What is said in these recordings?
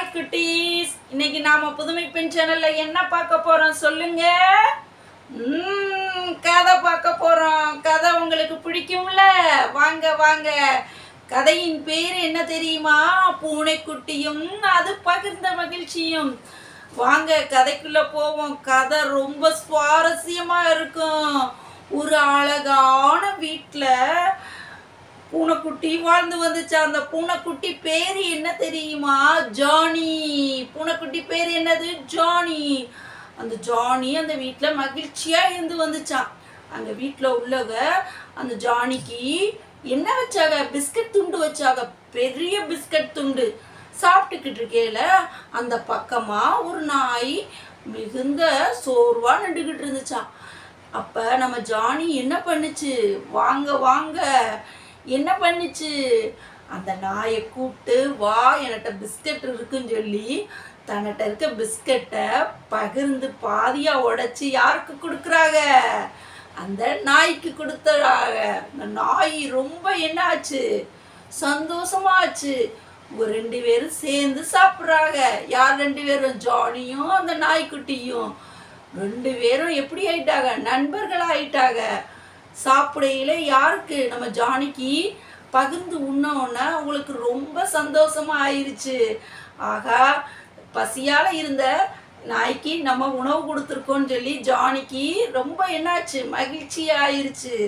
Hi குட்டீஸ், இன்னைக்கு நாம புதுமை பெண் சேனல்ல என்ன பார்க்க போறோம் சொல்லுங்க. கதை பார்க்க போறோம். கதை உங்களுக்கு பிடிக்கும்ல? வாங்க வாங்க. கதையின் பேர் என்ன தெரியுமா? பூனைக்குட்டியும் அது பகிர்ந்த மகிழ்ச்சியும். வாங்க கதைக்குள்ள போவோம். கதை ரொம்ப சுவாரஸ்யமா இருக்கும். ஒரு அழகான வீட்டில் பூனைக்குட்டி வாழ்ந்து வந்துச்சு. அந்த பூனைக்குட்டி பேர் என்ன தெரியுமா? ஜானி. பூனைக்குட்டி பேர் என்னது? ஜானி. அந்த ஜானி அந்த வீட்டில் மகிழ்ச்சியாக இருந்து வந்துச்சான். அந்த வீட்டில் உள்ளவங்க அந்த ஜானிக்கு என்ன வச்சாங்க? பிஸ்கட் துண்டு வச்சாங்க. பெரிய பிஸ்கட் துண்டு. சாப்பிட்டுக்கிட்டு இருக்கையில அந்த பக்கமாக ஒரு நாய் மிகுந்த சோர்வாக நின்றுக்கிட்டு இருந்துச்சான். அப்போ நம்ம ஜானி என்ன பண்ணுச்சு? வாங்க வாங்க. என்ன பண்ணுச்சு? அந்த நாயை கூப்பிட்டு, வா என்கிட்ட பிஸ்கட் இருக்குன்னு சொல்லி தன்கிட்ட இருக்க பிஸ்கட்டை பகிர்ந்து பாதியாக உடைச்சி யாருக்கு கொடுக்குறாங்க? அந்த நாய்க்கு கொடுத்துறாங்க. அந்த நாய் ரொம்ப என்ன ஆச்சு? சந்தோஷமாச்சு. ஒரு 2 பேரும் சேர்ந்து சாப்பிட்றாங்க. யார் 2 பேரும்? ஜானியும் அந்த நாய்க்குட்டியும். 2 பேரும் எப்படி ஆயிட்டாங்க? நண்பர்களாக ஆயிட்டாங்க. சாப்பிடையில யாருக்கு? நம்ம ஜானிக்கு பகிர்ந்து உண்ணோன்னா அவங்களுக்கு ரொம்ப சந்தோஷமா ஆயிடுச்சு. ஆகா, பசியால் இருந்த நாய்க்கு நம்ம உணவு கொடுத்துருக்கோன்னு சொல்லி ஜானிக்கு ரொம்ப என்னாச்சு? மகிழ்ச்சி ஆயிடுச்சு.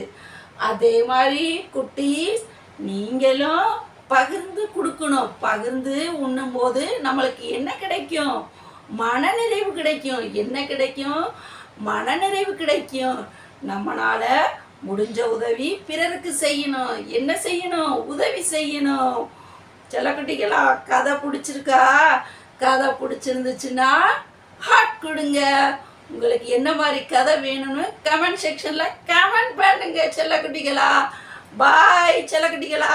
அதே மாதிரி குட்டீஸ், நீங்களும் பகிர்ந்து கொடுக்கணும். பகிர்ந்து உண்ணும்போது நம்மளுக்கு என்ன கிடைக்கும்? மனநிறைவு கிடைக்கும். என்ன கிடைக்கும்? மனநிறைவு கிடைக்கும். நம்மளால முடிஞ்ச உதவி பிறருக்கு செய்யணும். என்ன செய்யணும்? உதவி செய்யணும். செல்லக்குட்டிகளா, கதை பிடிச்சிருக்கா? கதை பிடிச்சிருந்துச்சுன்னா ஹார்ட் கொடுங்க. உங்களுக்கு என்ன மாதிரி கதை வேணும்னு கமெண்ட் செக்ஷன்ல கமெண்ட் பண்ணுங்க செல்லக்குட்டிகளா. பாய் செல்லக்குட்டிகளா.